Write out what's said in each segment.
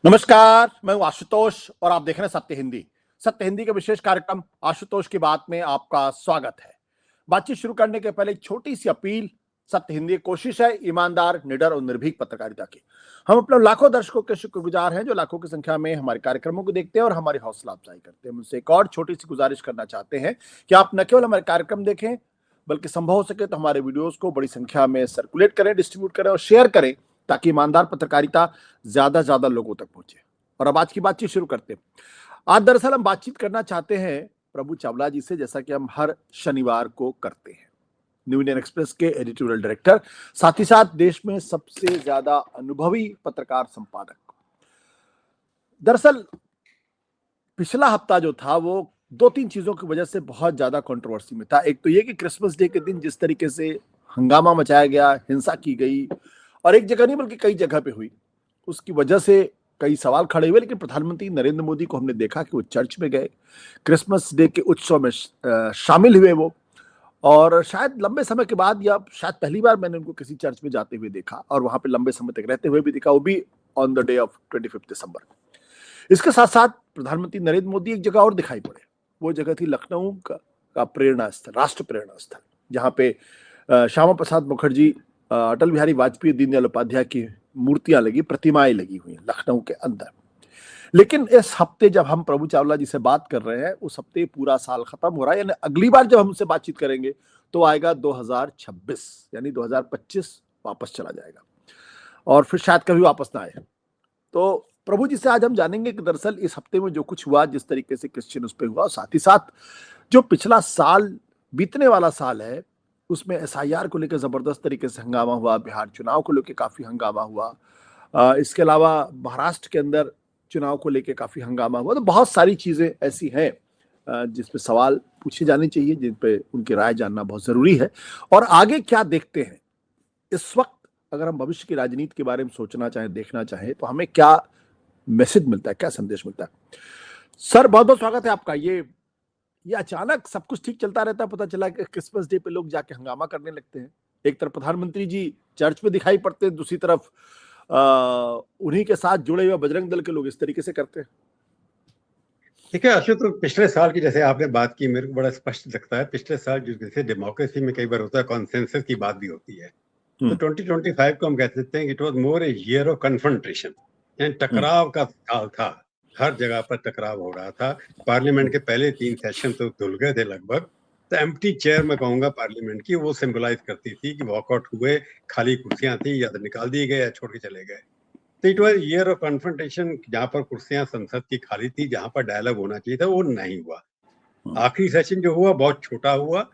नमस्कार, मैं हूं आशुतोष और आप देख रहे हैं सत्य हिंदी। सत्य हिंदी के विशेष कार्यक्रम आशुतोष की बात में आपका स्वागत है। बातचीत शुरू करने के पहले एक छोटी सी अपील। सत्य हिंदी की कोशिश है ईमानदार, निडर और निर्भीक पत्रकारिता की। हम अपने लाखों दर्शकों के शुक्रगुजार हैं जो लाखों की संख्या में हमारे कार्यक्रमों को देखते हैं और हमारी हौसला अफजाई करते हैं। हम उनसे एक और छोटी सी गुजारिश करना चाहते हैं कि आप न केवल हमारे कार्यक्रम देखें, बल्कि संभव हो सके तो हमारे वीडियोस को बड़ी संख्या में सर्कुलेट करें, डिस्ट्रीब्यूट करें और शेयर करें, ताकि ईमानदार पत्रकारिता ज्यादा लोगों तक पहुंचे। और अब आज की बातचीत शुरू करते हैं। आज दरअसल हम बातचीत करना चाहते हैं प्रभु चावला जी से, जैसा कि हम हर शनिवार को करते हैं। न्यू इंडियन एक्सप्रेस के एडिटोरियल डायरेक्टर, साथ ही साथ देश में सबसे ज्यादा अनुभवी पत्रकार संपादक। दरअसल पिछला हफ्ता जो था वो दो तीन चीजों की वजह से बहुत ज्यादा कंट्रोवर्सी में था। एक तो ये कि क्रिसमस डे के दिन जिस तरीके से हंगामा मचाया गया, हिंसा की गई, और एक जगह नहीं बल्कि कई जगह पे हुई, उसकी वजह से कई सवाल खड़े हुए। लेकिन प्रधानमंत्री नरेंद्र मोदी को हमने देखा कि वो चर्च में गए, क्रिसमस डे के उत्सव में शामिल हुए वो, और शायद लंबे समय के बाद या शायद पहली बार मैंने उनको किसी चर्च में जाते हुए देखा और वहां पे लंबे समय तक रहते हुए भी देखा, वो भी ऑन द डे ऑफ 25 दिसंबर। इसके साथ साथ प्रधानमंत्री नरेंद्र मोदी एक जगह और दिखाई पड़े। वो जगह थी लखनऊ का प्रेरणा स्थल, राष्ट्र प्रेरणा स्थल, जहाँ पे श्यामा प्रसाद मुखर्जी, अटल बिहारी वाजपेयी, दीनदयाल उपाध्याय की मूर्तियां लगी, प्रतिमाएं लगी हुई हैं लखनऊ के अंदर। लेकिन इस हफ्ते जब हम प्रभु चावला जी से बात कर रहे हैं, उस हफ्ते पूरा साल खत्म हो रहा है, यानी अगली बार जब हम उनसे बातचीत करेंगे तो आएगा 2026, यानी 2025 वापस चला जाएगा और फिर शायद कभी वापस ना आए। तो प्रभु जी से आज हम जानेंगे कि दरअसल इस हफ्ते में जो कुछ हुआ, जिस तरीके से क्रिश्चियन उस पर हुआ, और साथ ही साथ जो पिछला साल, बीतने वाला साल है, उसमें एसआईआर को लेकर जबरदस्त तरीके से हंगामा हुआ, बिहार चुनाव को लेकर काफी हंगामा हुआ, इसके अलावा महाराष्ट्र के अंदर चुनाव को लेकर काफी हंगामा हुआ। तो बहुत सारी चीजें ऐसी हैं जिस पे सवाल पूछे जाने चाहिए, जिन पे उनकी राय जानना बहुत जरूरी है। और आगे क्या देखते हैं इस वक्त, अगर हम भविष्य की राजनीति के बारे में सोचना चाहें, देखना चाहें, तो हमें क्या मैसेज मिलता है, क्या संदेश मिलता है। सर, बहुत बहुत स्वागत है आपका। ये अचानक सब कुछ ठीक चलता रहता है, पता चला कि क्रिसमस डे पे लोग जाके हंगामा करने लगते हैं। एक तरफ प्रधानमंत्री जी चर्च में दिखाई पड़ते हैं, दूसरी तरफ उन्हीं के साथ जुड़े हुए बजरंग दल के लोग इस तरीके से करते हैं। ठीक है अशोक, तो पिछले साल की जैसे आपने बात की, मेरे को बड़ा स्पष्ट लगता है। पिछले साल जैसे डेमोक्रेसी में कई बार होता है, कॉन्सेंसस की बात भी होती है, तो 2025 को हम कह सकते हैं कि it was more a year of confrontation, यानी टकराव का साल था। हर जगह पर टकराव हो रहा था। पार्लियामेंट के पहले 3 सेशन तो धुल गए थे लगभग। तो एम्प्टी चेयर मैं कहूंगा पार्लियामेंट की, वो सिंबलाइज करती थी कि वॉकआउट हुए, खाली कुर्सियां थी, या तो निकाल दिए गए या छोड़ के चले गए। तो it was year of confrontation, जहां पर कुर्सियां संसद की खाली थी, जहां पर डायलॉग होना चाहिए था वो नहीं हुआ। आखिरी सेशन जो हुआ बहुत छोटा हुआ,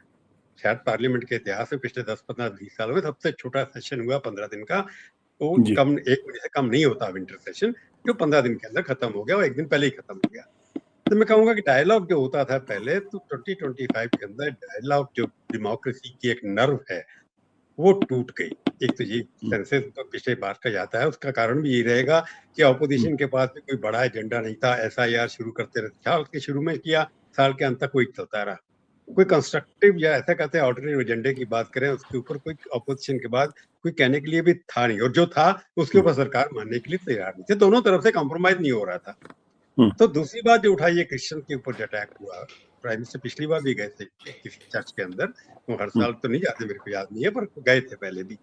शायद पार्लियामेंट के इतिहास में पिछले 10-15-20 सालों में सबसे छोटा सेशन हुआ, 15 दिन का। वो कम, 1 महीने से कम नहीं होता विंटर सेशन, जो 15 दिन के अंदर खत्म हो गया, और 1 दिन पहले ही खत्म हो गया। तो मैं कहूंगा कि डायलॉग जो होता था पहले, तो 2025 के अंदर डायलॉग, जो डेमोक्रेसी की एक नर्व है, वो टूट गई। एक तो ये सेंसस तो पिछले बार का जाता है, उसका कारण भी यही रहेगा कि ऑपोजिशन के पास भी कोई बड़ा एजेंडा नहीं था। एसआईआर शुरू करते रहे, साल के शुरू में किया, साल के अंत तक कोई चलता रहा। कोई कंस्ट्रक्टिव, या ऐसा कहते हैं ऑल्टरनेटिव एजेंडे की बात करें, उसके ऊपर कोई ऑपोजिशन के बाद कोई कहने के लिए भी था नहीं, और जो था उसके ऊपर सरकार मानने के लिए तैयार नहीं थे। दोनों तरफ से कॉम्प्रोमाइज नहीं हो रहा था। तो दूसरी बात जो उठाई, ये क्रिश्चियन के ऊपर जो अटैक हुआ, प्राइम मिनिस्टर पिछली बार भी गए थे किसी चर्च के अंदर, वो हर साल तो नहीं जाते, मेरे को याद नहीं है, पर गए थे पहले भी।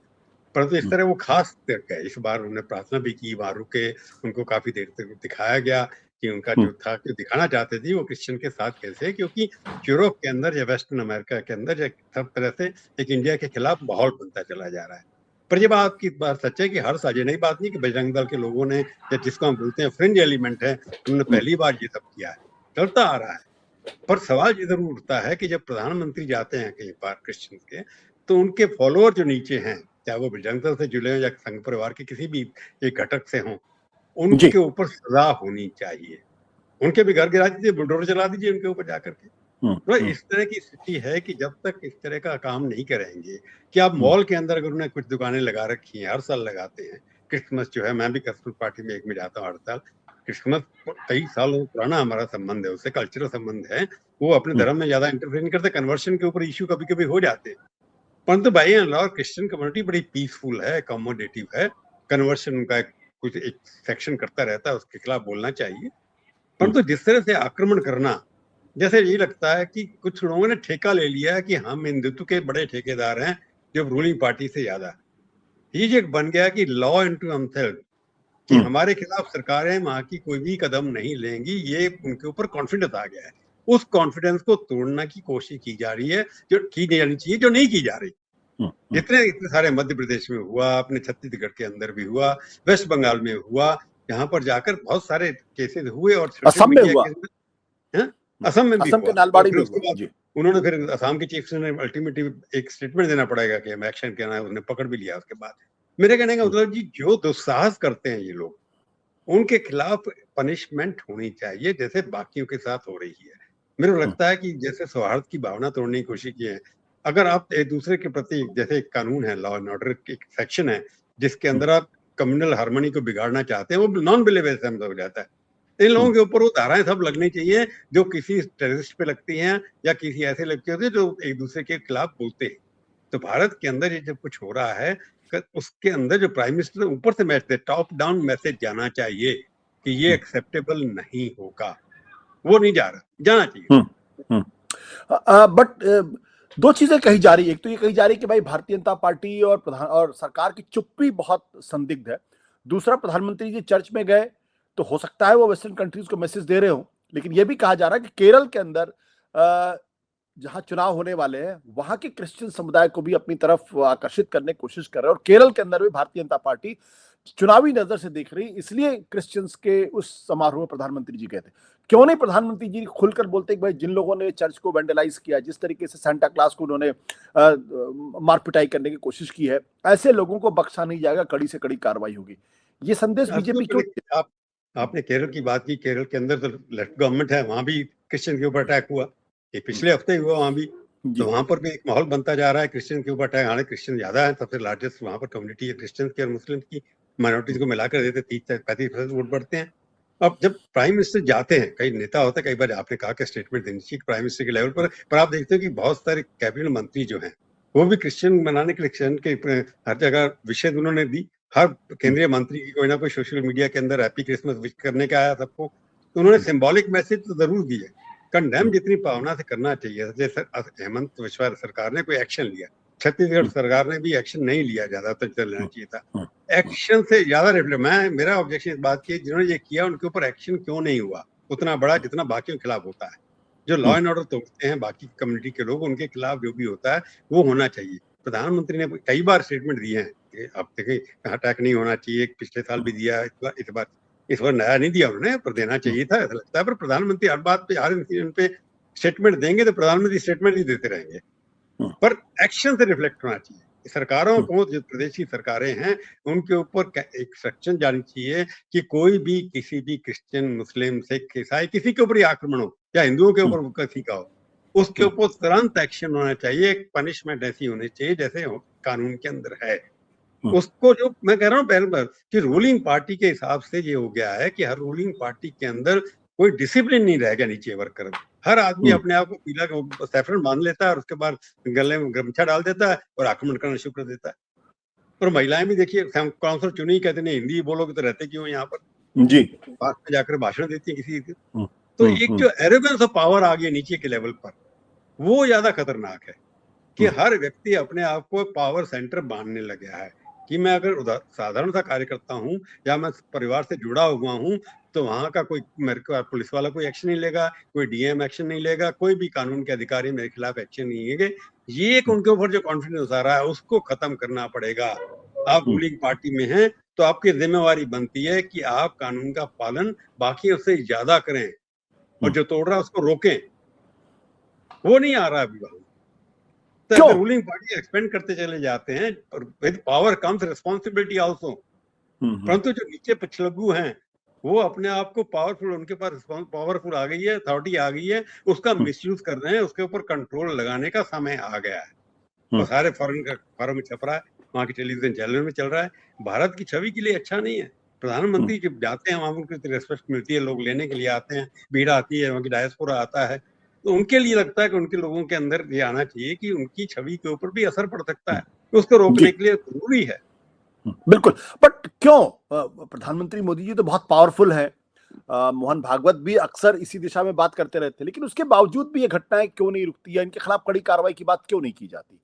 परंतु इस तरह वो खास गए, इस बार उन्होंने प्रार्थना भी की, वहां रुके, उनको काफी देर तक दिखाया गया कि उनका जो था, कि दिखाना चाहते थे वो क्रिश्चियन के साथ कैसे, क्योंकि यूरोप के अंदर या वेस्टर्न अमेरिका के अंदर हर तरह से एक इंडिया के खिलाफ माहौल बनता चला जा रहा है। पर ये बात की बात सच है कि हर साल, ये नई बात नहीं कि बजरंग दल के लोगों ने, या जिसको हम बोलते हैं फ्रिंज एलिमेंट है, उन्होंने पहली बार ये सब किया है, चलता आ रहा है। पर सवाल ये जरूर उठता है कि जब प्रधानमंत्री जाते हैं कहीं पर क्रिश्चियन के, तो उनके फॉलोअर जो नीचे हैं, चाहे वो बजरंग दल से जुड़े हों या संघ परिवार के किसी भी एक घटक से हों, उनके ऊपर सजा होनी चाहिए। उनके भी घर गिरा दीजिए, बुलडोजर चला दीजिए उनके ऊपर जाकर के। तो इस तरह की स्थिति है कि जब तक इस तरह का काम नहीं करेंगे, कि आप मॉल के अंदर अगर उन्होंने कुछ दुकानें लगा रखी हैं, हर साल लगाते हैं, क्रिसमस जो है, मैं भी क्रिसमस पार्टी में एक में जाता हूँ हर साल। क्रिसमस कई सालों पुराना हमारा संबंध है, उससे कल्चरल संबंध है। वो अपने धर्म में ज्यादा इंटरफेयर नहीं करते। कन्वर्शन के ऊपर इश्यू कभी कभी हो जाते हैं, परंतु by and large Christian community बड़ी पीसफुल है, अकोमोडेटिव है। कन्वर्शन उनका एक कुछ एक सेक्शन करता रहता है, उसके खिलाफ बोलना चाहिए। परंतु जिस तरह से आक्रमण करना, जैसे ये लगता है कि कुछ लोगों ने ठेका ले लिया है कि हम हिंदुत्व के बड़े ठेकेदार हैं, जो रूलिंग पार्टी से ज्यादा। ये एक बन गया कि लॉ इनटू हमसेल्फ, कि हमारे खिलाफ सरकारें वहां की कोई भी कदम नहीं लेंगी, ये उनके ऊपर कॉन्फिडेंस आ गया है। उस कॉन्फिडेंस को तोड़ने की कोशिश की जा रही है, जो की जानी चाहिए, जो नहीं की जा रही। इतने सारे मध्य प्रदेश में हुआ, अपने छत्तीसगढ़ के अंदर भी हुआ, वेस्ट बंगाल में हुआ, यहाँ पर जाकर बहुत सारे केसेस हुए, और सोशल असम में मीडिया हुआ, के असम में भी असम के हुआ। और नालबाड़ी फिर में उसके हुआ बाद जी। उन्होंने फिर असम के चीफ ने अल्टीमेटली एक स्टेटमेंट देना पड़ेगा कि हम एक्शन करना है, उसने पकड़ भी लिया उसके बाद। मेरे कहने का मतलब जी, जो दुस्साहस करते हैं ये लोग, उनके खिलाफ पनिशमेंट होनी चाहिए, जैसे बाकियों के साथ हो रही है। मेरे को लगता है कि जैसे सौहार्द की भावना तोड़ने की कोशिश की है, अगर आप एक दूसरे के प्रति, जैसे एक कानून है, लॉ एंड ऑर्डर एक सेक्शन है, जिसके अंदर आप कम्युनल हार्मनी को बिगाड़ना चाहते हैं, वो नॉन बिलेबल हो जाता है। इन लोगों के ऊपर वो धाराएं सब लगनी चाहिए जो किसी टेररिस्ट पे लगती हैं, या किसी ऐसे लगती होती है जो एक दूसरे के खिलाफ बोलते हैं। तो भारत के अंदर ये जब कुछ हो रहा है, उसके अंदर जो प्राइम मिनिस्टर ऊपर से मैसेज, टॉप डाउन मैसेज जाना चाहिए कि ये एक्सेप्टेबल नहीं होगा। वो नहीं जा रहा, जाना चाहिए। बट दो चीजें कही जा रही है। एक तो ये कही जा रही है कि भाई भारतीय जनता पार्टी और प्रधान और सरकार की चुप्पी बहुत संदिग्ध है। दूसरा, प्रधानमंत्री जी चर्च में गए तो हो सकता है वो वेस्टर्न कंट्रीज को मैसेज दे रहे हो, लेकिन ये भी कहा जा रहा है कि केरल के अंदर जहां चुनाव होने वाले हैं वहां के क्रिश्चियन समुदाय को भी अपनी तरफ आकर्षित करने की कोशिश कर रहे हैं, और केरल के अंदर भी भारतीय जनता पार्टी चुनावी नजर से देख रही, इसलिए क्रिश्चियंस के उस समारोह में प्रधानमंत्री जी गए थे। क्यों नहीं प्रधानमंत्री जी खुलकर बोलते कि भाई जिन लोगों ने चर्च को वेंडलाइज किया, जिस तरीके से सांता क्लॉज को उन्होंने मार पिटाई करने की कोशिश की है, ऐसे लोगों को बख्शा नहीं जाएगा, कड़ी से कड़ी कार्रवाई होगी। ये संदेश बीजेपी क्यों? आपने केरल की बात की, केरल के अंदर तो लेफ्ट गवर्नमेंट है, वहां भी क्रिश्चियन के ऊपर अटैक हुआ, ये पिछले हफ्ते हुआ वहां भी। तो वहां पर भी एक माहौल बनता जा रहा है क्रिश्चियन के ऊपर अटैक। हालांकि क्रिश्चियन ज्यादा है, सबसे लार्जेस्ट वहां पर कम्युनिटी है क्रिश्चियन की, और मुस्लिम की माइनॉरिटीज को मिलाकर देते 30-35% वोट बढ़ते हैं। अब जब प्राइम मिनिस्टर जाते हैं, कई नेता होते हैं, कई बार आपने कहा कि स्टेटमेंट देनी चाहिए प्राइम मिनिस्टर के लेवल पर आप देखते हो कि बहुत सारे कैबिनेट मंत्री जो हैं वो भी क्रिश्चियन बनाने के क्रिश्चियन के हर जगह विशेष उन्होंने दी। हर केंद्रीय मंत्री की कोई ना कोई सोशल मीडिया के अंदर हैप्पी क्रिसमस विश करने का आया सबको, तो उन्होंने सिंबॉलिक मैसेज तो जरूर दिए। कंडेम जितनी भावना से करना चाहिए, जैसे हेमंत विश्वा सरकार ने कोई एक्शन लिया, छत्तीसगढ़ सरकार ने भी एक्शन नहीं लिया, ज्यादातर चल लेना चाहिए था। एक्शन से ज्यादा रिफ्लेक्ट, मेरा ऑब्जेक्शन इस बात की, जिन्होंने ये किया उनके ऊपर एक्शन क्यों नहीं हुआ उतना बड़ा जितना बाकियों के खिलाफ होता है। जो लॉ एंड ऑर्डर तोड़ते हैं बाकी कम्युनिटी के लोग, उनके खिलाफ जो भी होता है वो होना चाहिए। प्रधानमंत्री ने कई बार स्टेटमेंट दिए हैं, आप देखें अटैक नहीं होना चाहिए, पिछले साल भी दिया, इस बार नया नहीं दिया उन्होंने, पर देना चाहिए था ऐसा लगता है। पर प्रधानमंत्री हर बात पे, हर इंसिडेंट पे स्टेटमेंट देंगे तो प्रधानमंत्री स्टेटमेंट ही देते रहेंगे, पर एक्शन से रिफ्लेक्ट होना चाहिए। सरकारों को, जो प्रदेश की सरकारें हैं, उनके ऊपर एक सेक्शन जानी चाहिए कि कोई भी किसी भी क्रिश्चियन, मुस्लिम, सिख, ईसाई किसी के ऊपर ही आक्रमण हो, या हिंदुओं के ऊपर किसी का हो, उसके ऊपर तुरंत एक्शन होना चाहिए। एक पनिशमेंट ऐसी होनी चाहिए जैसे कानून के अंदर है। उसको, जो मैं कह रहा हूँ पहले बार कि रूलिंग पार्टी के हिसाब से ये हो गया है कि हर रूलिंग पार्टी के अंदर कोई डिसिप्लिन नहीं रह गया नीचे वर्कर में। हर आदमी अपने आप को पीला सैफरन बांध लेता है और उसके बाद गले में गमछा डाल देता है और आक्रमण करना शुरू कर देता है। और महिलाएं भी देखिए, काउंसलर चुनी, कहते नहीं हिंदी बोलोगे तो रहते क्यों यहाँ पर जी, पास में जाकर भाषण देती है किसी की। तो एक जो एरोगेंस ऑफ पावर आ गया नीचे के लेवल पर, वो ज्यादा खतरनाक है कि हर व्यक्ति अपने आप को पावर सेंटर मानने लगा है कि मैं अगर साधारण सा कार्य करता हूँ या मैं परिवार से जुड़ा हुआ हूँ, तो वहां का कोई मेरे को पुलिस वाला कोई एक्शन नहीं लेगा, कोई डीएम एक्शन नहीं लेगा, कोई भी कानून के अधिकारी मेरे खिलाफ एक्शन नहीं लेंगे। ये एक उनके ऊपर जो कॉन्फिडेंस आ रहा है उसको खत्म करना पड़ेगा। आप रूलिंग पार्टी में हैं तो आपकी जिम्मेवारी बनती है कि आप कानून का पालन बाकी उससे ज्यादा करें, और जो तोड़ रहा है उसको रोकें। वो नहीं आ रहा अभी वहां। तो अगर रूलिंग पार्टी एक्सपेंड करते चले जाते हैं, और with power comes responsibility also, परंतु जो नीचे पिछलग्गू हैं वो अपने आप को पावरफुल, उनके पास पावरफुल आ गई है, अथॉरिटी आ गई है, उसका मिसयूज कर रहे हैं। उसके ऊपर कंट्रोल लगाने का समय आ गया है। और सारे फॉरेन में छप रहा है, वहां की टेलीविजन चैनल में चल रहा है। भारत की छवि के लिए अच्छा नहीं है। प्रधानमंत्री जब जाते हैं वहां उनको रिस्पेक्ट मिलती है, लोग लेने के लिए आते हैं, भीड़ आती है, वहां की डायस्पोरा आता है, तो उनके लिए लगता है कि उनके लोगों के अंदर ये आना चाहिए कि उनकी छवि के ऊपर भी असर पड़ सकता है, तो उसको रोकने के लिए जरूरी है बिल्कुल। बट क्यों प्रधानमंत्री मोदी जी तो बहुत पावरफुल है, मोहन भागवत भी अक्सर इसी दिशा में बात करते रहते हैं, लेकिन उसके बावजूद भी ये घटनाएं क्यों नहीं रुकती है? इनके खिलाफ कड़ी कार्रवाई की बात क्यों नहीं की जाती?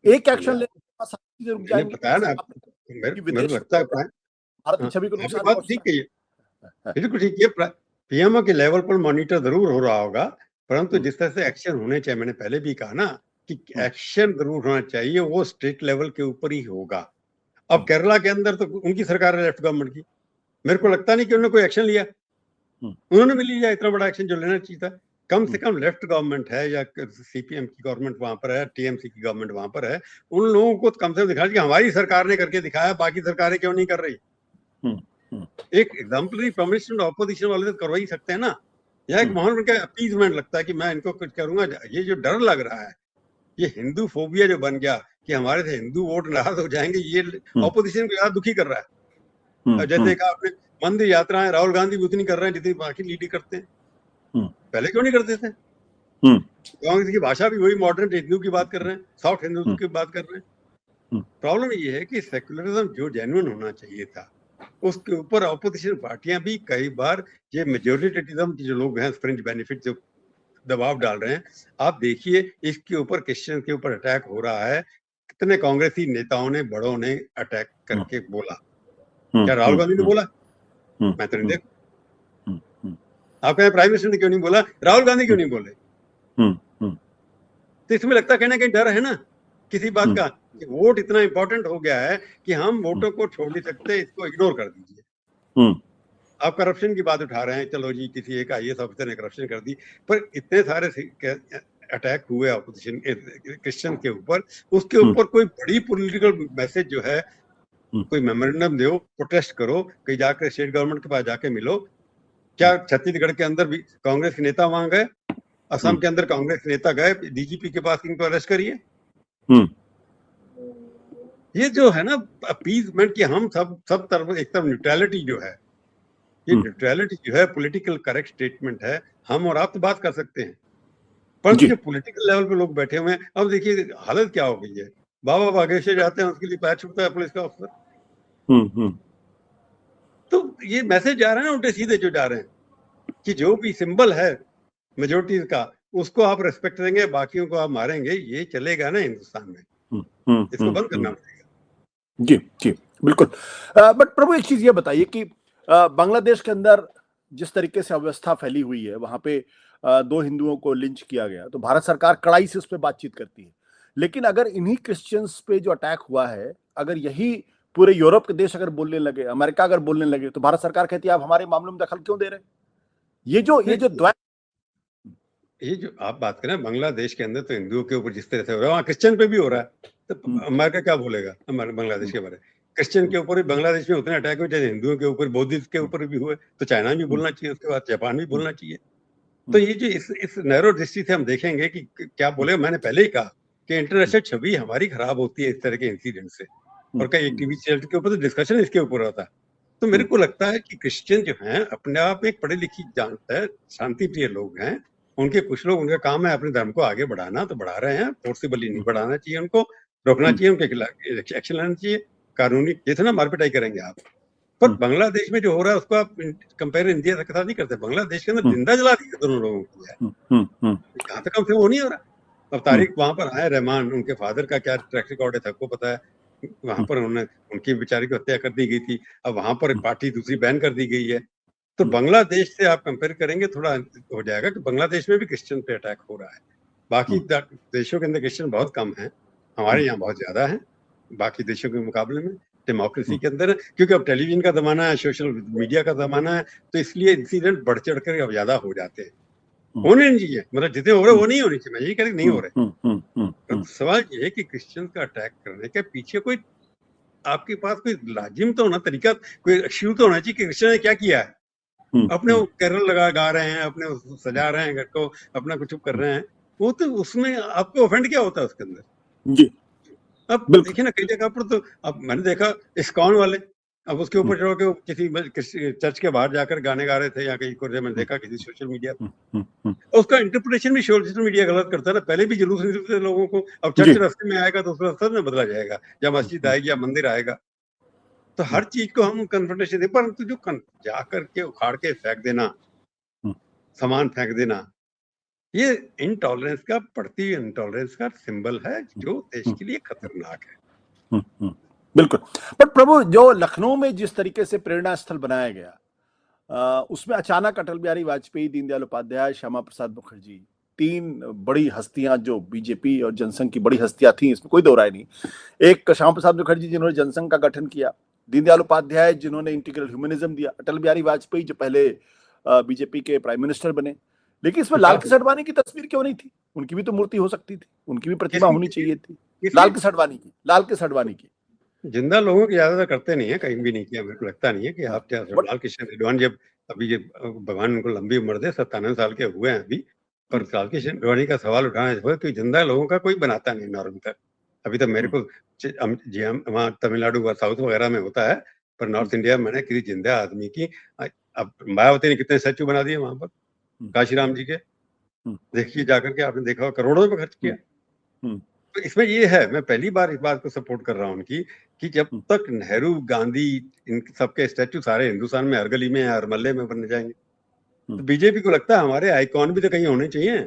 एक एक्शन या, लेने के बाद सारी चीजें रुक मैंने जाएंगी, बताया जैसे ना, आपने मेरे कि मेरे को विदेश लगता है में भारत की हाँ, छवि को आपने नुकसान बात पहुंचता ठीक कही है, है। बिल्कुल ठीक है। पीएमओ के लेवल पर मॉनिटर जरूर हो रहा होगा, परंतु हम्म, जिस तरह से एक्शन होने चाहिए, मैंने पहले भी कहा ना कि हम्म, एक्शन जरूर होना चाहिए, वो स्टेट लेवल के ऊपर ही होगा। अब हम्म, केरला के अंदर तो उनकी सरकार है लेफ्ट गवर्नमेंट की, मेरे को लगता नहीं कि उन्होंने कोई एक्शन लिया। हम्म, उन्होंने भी लिया इतना बड़ा एक्शन जो लेना चाहिए था। कम से हम्म, कम लेफ्ट गवर्नमेंट है या सीपीएम की गवर्नमेंट वहां पर है, टीएमसी की गवर्नमेंट वहां पर है, उन लोगों को कम से कम दिखाना चाहिए हमारी सरकार ने करके दिखाया, बाकी सरकारें क्यों नहीं कर रही। हम्म, हम्म, एक एग्जाम्पलरी परमिशन ऑपोजिशन वाले तो करवा ही सकते हैं ना। या एक हम्म, माहौल का अपीजमेंट लगता है कि मैं इनको कुछ करूंगा। ये जो डर लग रहा है, ये हिंदू फोबिया जो बन गया कि हमारे से हिंदू वोट नाराज हो जाएंगे, ये हम्म, ऑपोजिशन को ज्यादा दुखी कर रहा है। हम्म, जैसे कहा आपने, मंदिर यात्राएं राहुल गांधी भी उतनी कर रहे हैं जितनी बाकी लीडर करते हैं, हम्म, पहले क्यों नहीं करते थे। हम्म, कांग्रेस की भाषा भी वही मॉडर्न हिंदू की बात कर रहे हैं, सॉफ्ट हिंदू हम्म, की बात कर रहे हैं। हम्म, प्रॉब्लम ये है कि सेक्युलरिज्म जो जेन्युइन होना चाहिए था, उसके ऊपर ऑपोजिशन पार्टियां भी कई बार ये मेजोरिटेटिज्म के जो लोग हैं, फ्रिंज बेनिफिट जो दबाव डाल रहे हैं। आप देखिए इसके ऊपर, क्रिश्चियन के ऊपर अटैक हो रहा है, कितने कांग्रेसी नेताओं ने, बड़ों ने अटैक करके बोला। क्या राहुल गांधी ने बोला? मैं तो नहीं देख। आप कहें प्राइम मिनिस्टर ने क्यों नहीं बोला, राहुल गांधी क्यों नहीं बोले? तो इसमें लगता है कहीं ना कहीं डर है ना किसी बात का, कि वोट इतना इंपॉर्टेंट हो गया है कि हम वोटों को छोड़ नहीं सकते, इसको इग्नोर कर दीजिए। आप करप्शन की बात उठा रहे हैं, चलो जी किसी एक आईएएस ऑफिसर ने करप्शन कर दी, पर इतने सारे अटैक हुए ऑपोजिशन क्रिश्चियन के ऊपर, उसके ऊपर कोई बड़ी पॉलिटिकल मैसेज जो है, कोई मेमोरेंडम दो, प्रोटेस्ट करो, कहीं जाकर स्टेट गवर्नमेंट के पास जाके मिलो। क्या छत्तीसगढ़ के अंदर भी कांग्रेस के नेता वहां गए? असम के अंदर कांग्रेस के नेता गए डीजीपी के पास, इनको अरेस्ट करिए। ये जो है ना अपीजमेंट कि हम सब तरफ एक तरफ न्यूट्रलिटी जो है, ये न्यूट्रलिटी जो है पॉलिटिकल करेक्ट स्टेटमेंट है। हम और आप तो बात कर सकते हैं, परंतु जो पॉलिटिकल लेवल पे लोग बैठे हुए हैं, अब देखिए हालत क्या हो गई है। बाबा बागेश्वर जाते हैं, उसके लिए पैर छूटता है पुलिस का ऑफिसर। तो ये मैसेज जा रहे हैं ना उल्टे सीधे जो जा रहे हैं कि जो भी सिंबल है मेजोरिटी का, उसको आप रेस्पेक्ट देंगे, बाकियों को आप मारेंगे, ये चलेगा ना हिंदुस्तान में। इसको बंद करना पड़ेगा। जी जी बिल्कुल। बट प्रभु एक चीज ये बताइए कि बांग्लादेश के अंदर जिस तरीके से अव्यवस्था फैली हुई है, वहां पे दो हिंदुओं को लिंच किया गया, तो भारत सरकार कड़ाई से उस पर बातचीत करती है। लेकिन अगर इन्हीं क्रिश्चियंस पे जो अटैक हुआ है, अगर यही पूरे यूरोप के देश अगर बोलने लगे, अमेरिका अगर बोलने लगे, तो भारत सरकार कहती है आप हमारे मामलों में दखल क्यों दे रहे हैं? ये जो ये जो आप बात करें बांग्लादेश के अंदर, तो हिंदुओं के ऊपर जिस तरह से हो रहा है, वहाँ क्रिश्चियन पे भी हो रहा है, तो अमेरिका क्या बोलेगा बांग्लादेश के बारे में? क्रिश्चियन के ऊपर भी बांग्लादेश में उतने अटैक हुए, जैसे हिंदुओं के ऊपर, बौद्धिस्ट के ऊपर भी हुए, तो चाइना भी बोलना चाहिए, उसके बाद जापान भी बोलना चाहिए। तो ये जो इस नैरो दृष्टि से हम देखेंगे कि क्या बोले। मैंने पहले ही कहा कि इंटरनेशनल छवि हमारी खराब होती है इस तरह के इंसिडेंट से, और कई एक टीवी चैनल के ऊपर तो डिस्कशन इसके ऊपर होता है। तो मेरे को लगता है कि क्रिश्चियन जो हैं अपने आप में एक पढ़े लिखी जानते हैं, शांति प्रिय लोग हैं। उनके कुछ लोग, उनका काम है अपने धर्म को आगे बढ़ाना, तो बढ़ा रहे हैं, फोर्सिबली नहीं बढ़ाना चाहिए, उनको रोकना चाहिए, उनके खिलाफ एक्शन लेना चाहिए कानूनी। जितना मारपिटाई करेंगे आप, पर बांग्लादेश में जो हो रहा है उसको आप कंपेयर इंडिया के साथ नहीं करते। बांग्लादेश के अंदर जिंदा जला दिया दोनों लोगों को है, यहाँ तक हमसे वो नहीं हो रहा। अब तारिक वहां पर आए रहमान, उनके फादर का क्या ट्रैक रिकॉर्ड है सबको पता है। वहां पर उन्होंने, उनकी बेचारी को हत्या कर दी गई थी, अब वहां पर पार्टी दूसरी बैन कर दी गई है। तो बांग्लादेश से आप कंपेयर करेंगे, थोड़ा हो जाएगा कि बांग्लादेश में भी क्रिश्चियन पे अटैक हो रहा है। बाकी देशों के अंदर क्रिश्चियन बहुत कम है, हमारे यहाँ बहुत ज्यादा है बाकी देशों के मुकाबले में, डेमोक्रेसी के अंदर। क्योंकि अब टेलीविजन का जमाना है, सोशल मीडिया का जमाना है, तो इसलिए इंसिडेंट बढ़ चढ़ कर अब ज्यादा हो जाते हैं। होने नहीं चाहिए, मतलब जितने हो रहे वो नहीं होने चाहिए, मैं यही कह रही नहीं हो रहे। तो सवाल ये है कि क्रिश्चियन का अटैक करने के पीछे कोई आपके पास कोई लाजिम तो होना तरीका, कोई इश्यू तो होना चाहिए कि क्रिश्चियन ने क्या किया है। अपने कैरल लगा गा रहे हैं, अपने सजा रहे हैं घर को, अपना कुछ कर रहे हैं, वो तो उसमें आपको ऑफेंड क्या होता है उसके अंदर जी। अब देखिए ना कई जगह पर तो, अब मैंने देखा इस्कॉन वाले, अब उसके ऊपर चढ़ो के किसी चर्च के बाहर जाकर गाने गा रहे थे, या कहीं को मैंने देखा किसी सोशल मीडिया पर, उसका इंटरप्रिटेशन भी सोशल मीडिया गलत करता है ना। पहले भी जुलूस निकलते लोगों को, अब चर्च रास्ते में आएगा तो उसका रास्ता में बदला जाएगा, या मस्जिद आएगी या मंदिर आएगा। तो हर चीज को हम कन्फ्रंटेशन दे, परंतु जो जाकर के उखाड़ के फेंक देना, सामान फेंक देना, ये इंटॉलरेंस का, बढ़ती इंटॉलरेंस का सिंबल है जो देश के लिए खतरनाक है। बिल्कुल। पर प्रभु, जो लखनऊ में जिस तरीके से प्रेरणा स्थल बनाया गया, उसमें अचानक अटल बिहारी वाजपेयी, दीनदयाल उपाध्याय, श्यामा प्रसाद मुखर्जी, 3 बड़ी हस्तियां जो बीजेपी और जनसंघ की बड़ी हस्तियां थी, इसमें कोई दो राय नहीं। एक श्यामा प्रसाद मुखर्जी जिन्होंने जनसंघ का गठन किया, दीनदयाल उपाध्याय जिन्होंने इंटीग्रल ह्यूमनिज्म दिया, अटल बिहारी वाजपेयी जो पहले बीजेपी के प्राइम मिनिस्टर बने। लेकिन इसमें लाल किस अडवाणी की तस्वीर क्यों नहीं थी? उनकी भी तो मूर्ति हो सकती थी, उनकी भी प्रतिमा होनी चाहिए थी। लाल किस अडवाणी की जिंदा लोगों की ज्यादा करते नहीं है, कहीं भी नहीं किया, मेरे को लगता नहीं है कि आप लाल कृष्ण अडवाणी, जब अभी ये भगवान उनको लंबी उम्र दे, 97 साल के हुए हैं अभी, और लाल कृष्ण अडवाणी का सवाल उठाना तो जिंदा लोगों का कोई बनाता नहीं नॉर्म तक। अभी तक मेरे को जी हम वहाँ तमिलनाडु व साउथ वगैरह में होता है, पर नॉर्थ इंडिया में मैंने किसी जिंदा आदमी की, अब मायावती ने कितने स्टैचू बना दिए वहां पर, काशीराम जी के, देखिए जाकर के, आपने देखा करोड़ों रुपए खर्च किया। तो इसमें ये है, मैं पहली बार इस बात को सपोर्ट कर रहा हूँ उनकी, कि जब तक नेहरू, गांधी, इन सबके स्टैचू सारे हिंदुस्तान में हर गली में, हर मोहल्ले में बन जाएंगे, तो बीजेपी को लगता है हमारे आइकॉन भी तो कहीं होने चाहिए।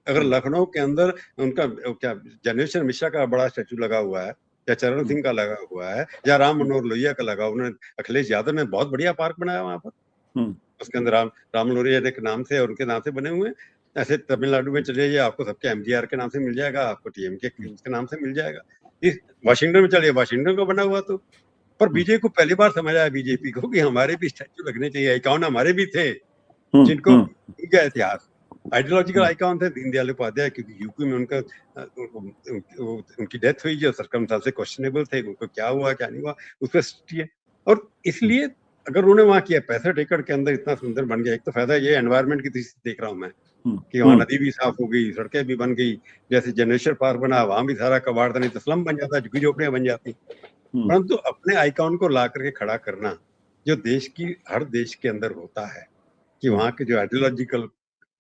अगर लखनऊ के अंदर उनका क्या जनरेशन मिश्रा का बड़ा स्टैचू लगा हुआ है, या चरण सिंह का लगा हुआ है, या राम मनोहर लोहिया का लगा, उन्होंने अखिलेश यादव ने बहुत बढ़िया पार्क बनाया वहां पर, उसके अंदर राम लोहिया के नाम से और उनके नाम से बने हुए हैं। ऐसे तमिलनाडु में चले जाइए, आपको सबके एमजीआर के नाम से मिल जाएगा, आपको टीएमके के नाम से मिल जाएगा। इस वाशिंगटन में चलिए, वाशिंगटन का बना हुआ, तो पर बीजेपी को पहली बार समझ आया बीजेपी को कि हमारे भी स्टैचू लगने चाहिए, आइकॉन हमारे भी थे जिनको इतिहास आइडियोलॉजिकल आइकॉन थे दीनदयाल उपाध्याय, क्योंकि यूपी में उनका उनकी डेथ हुई जो सर्कमस्टेंस से क्वेश्चनेबल थे, उनको क्या हुआ क्या नहीं हुआ उस पर स्टडी है। और इसलिए अगर उन्होंने वहां किया, 65 एकड़ के अंदर इतना सुंदर बन गया, एक तो फायदा ये एनवायरमेंट की दृष्टि देख रहा हूँ मैं, कि वहां नदी भी साफ हो गई, सड़कें भी बन गई, जैसे जनरेशन पार्क बना, वहां भी सारा कबाड़ था, नहीं तो स्लम बन जाता, झुग्गी झोपड़ियां बन जाती। परंतु अपने आइकॉन को ला करके खड़ा करना, जो देश की हर देश के अंदर होता है, कि वहां के जो आइडियोलॉजिकल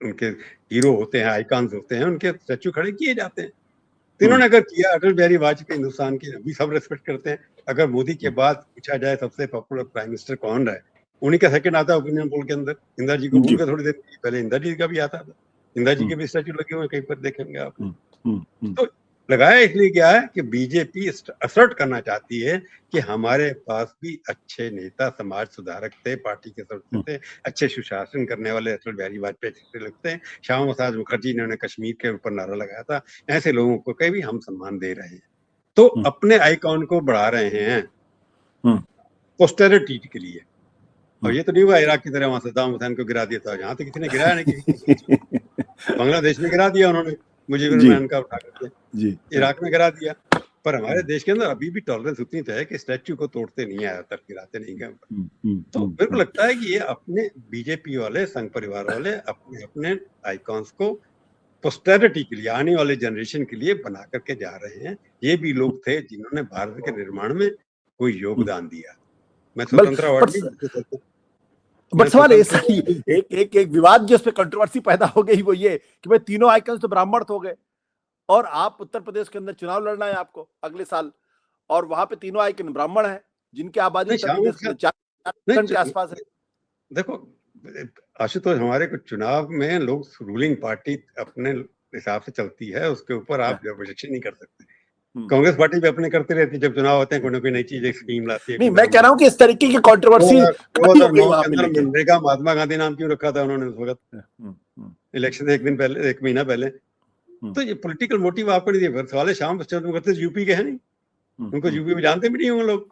उनके हीरो होते हैं, आइकॉन्स होते हैं, उनके स्टैचू खड़े किए जाते हैं। तो इन्होंने अगर किया, अटल बिहारी वाजपेयी हिंदुस्तान के अभी सब रेस्पेक्ट करते हैं। अगर मोदी के बाद पूछा जाए सबसे पॉपुलर प्राइम मिनिस्टर कौन है, उन्हीं का सेकंड आता है ओपिनियन पोल के अंदर। इंदिरा जी को भूल के थोड़ी देर पहले इंदिरा जी का भी आता था, इंदिरा जी के भी स्टैचू लगे हुए कहीं पर देखेंगे आप। तो लगाया इसलिए क्या है कि बीजेपी असर्ट करना चाहती है कि हमारे पास भी अच्छे नेता, समाज सुधारक थे, पार्टी के सदस्य थे, अच्छे सुशासन करने वाले अटल बिहारी वाजपेयी अच्छे लगते हैं। श्यामा प्रसाद मुखर्जी ने कश्मीर के ऊपर नारा लगाया था, ऐसे लोगों को कहीं भी हम सम्मान दे रहे हैं, तो अपने आइकॉन को बढ़ा रहे हैं पोस्टेरिटी के लिए। और ये तो नहीं हुआ इराक की तरह वहां सद्दाम हुसैन को गिरा दिया था, यहाँ तो किसी ने गिराया नहीं, बांग्लादेश में गिरा दिया उन्होंने मुजीबुर रहमान का उठा करके, इराक में गिरा दिया। पर हमारे देश के अंदर अभी भी टॉलरेंस उतनी है कि स्टैच्यू को तोड़ते नहीं आया, तक गिराते नहीं गए। तो मेरे को लगता है कि ये अपने बीजेपी वाले, संघ परिवार वाले अपने अपने आइकॉन्स को पोस्टेरिटी के लिए, आने वाले जनरेशन के लिए बना करके जा रहे हैं। ये भी लोग थे जिन्होंने भारत के निर्माण में कोई योगदान दिया। मैं स्वतंत्र अवार्ड, बट सवाल ऐसा ही एक विवाद जो इस पे कंट्रोवर्सी पैदा हो गई, वो ये कि भाई तीनों आइकन तो ब्राह्मण हो गए, और आप उत्तर प्रदेश के अंदर चुनाव लड़ना है आपको अगले साल, और वहां पे तीनों आइकन ब्राह्मण है जिनकी आबादी उत्तर प्रदेश के 4% के आसपास है। देखो आशुतोष, हमारे को चुनाव में लोग, रूलिंग पार्टी अपने हिसाब से चलती है, उसके ऊपर आप ऑब्जेक्शन नहीं कर सकते। कांग्रेस पार्टी भी अपने करते रहती है, जब चुनाव होते हैं कोई ना कोई नई चीज, एक स्कीम लाती है। नहीं, मैं कह रहा हूँ कि इस तरीके की कंट्रोवर्सी 2009 के अंदर मनरेगा महात्मा गांधी नाम क्यों रखा था उन्होंने उस वक्त, इलेक्शन से एक दिन पहले, एक महीना पहले। तो ये पॉलिटिकल मोटिव आपको नहीं दिया। सवाल श्याम प्रसाद मुखर्जी यूपी के हैं नहीं, उनको यूपी में जानते भी नहीं होंगे लोग,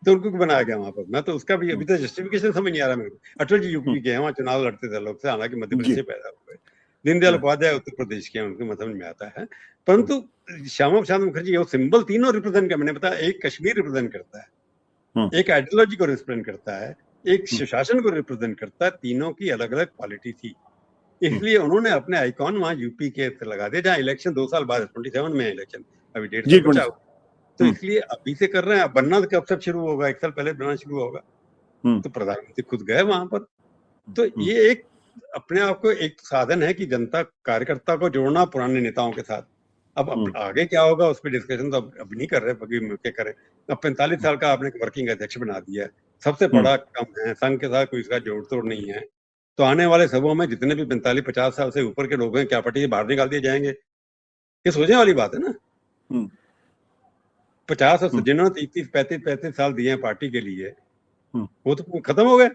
तो उनको बनाया गया वहां पर। मैं तो उसका भी अभी तक जस्टिफिकेशन समझ नहीं आ रहा मेरे को। अटल जी यूपी के हैं, वहाँ चुनाव लड़ते थे लोग से, हालांकि मध्य प्रदेश से पैदा हुए। दीनदयाल उपाध्याय उत्तर प्रदेश के हैं, उनको समझ में आता है। परंतु श्यामा प्रसाद मुखर्जी वो सिंबल तीनों रिप्रेजेंट कर, मैंने बताया, एक कश्मीर रिप्रेजेंट करता है, एक आइडियोलॉजी को रिप्रेजेंट करता है, एक सुशासन को रिप्रेजेंट करता है। तीनों की अलग अलग क्वालिटी थी, इसलिए उन्होंने अपने आइकॉन वहां यूपी के लगा दिया, जहाँ इलेक्शन 2 साल बाद, 27 में इलेक्शन, अभी 1.5 साल बचा हुआ। तो इसलिए अभी से कर रहे हैं। बनना कब तक शुरू होगा? 1 साल पहले बनना शुरू होगा। तो प्रधानमंत्री खुद गए वहां पर। तो ये एक अपने आप को एक साधन है कि जनता कार्यकर्ता को जोड़ना पुराने नेताओं के साथ, अब आगे क्या होगा उस पर डिस्कशन तो अब नहीं कर रहे, बल्कि क्या करें। अब 45 साल का आपने वर्किंग अध्यक्ष बना दिया है, सबसे बड़ा कम है, संघ के साथ कोई इसका जोड़ तोड़ नहीं है। तो आने वाले सभों में जितने भी 45-50 साल से ऊपर के लोग हैं, क्या पार्टी से बाहर निकाल दिए जाएंगे? ये सोचने वाली बात है ना। 50 और जिन्होंने 30, 35 साल दिए हैं पार्टी के लिए, वो तो खत्म हो गए,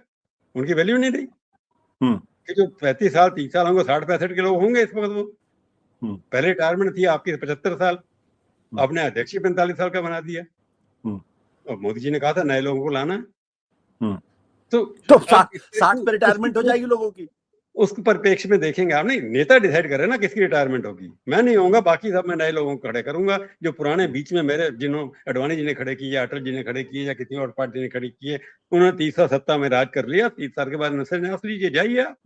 उनकी वैल्यू नहीं रही। कि जो 35 साल 30 साल होंगे, 60-65 के लोग होंगे इस वक्त। वो पहले रिटायरमेंट थी आपकी 75 साल, आपने अध्यक्ष 45 साल का बना दिया। और मोदी जी ने कहा था नए लोगों को लाना है। तो 60 पे रिटायरमेंट हो जाएगी लोगों की। उस परिप्रेक्ष्य में देखेंगे आप, नहीं नेता डिसाइड करे ना किसकी रिटायरमेंट होगी। मैं नहीं होऊंगा, बाकी सब मैं नए लोगों को खड़े करूंगा, जो पुराने बीच में मेरे जिन्होंने अडवाणी जी ने खड़े किए, अटल जी ने खड़े किए, या किसी और पार्टी ने खड़े किए, उन्होंने 30 साल सत्ता में राज कर लिया, 30 साल के बाद नशे न्यास लीजिए, जाइए आप।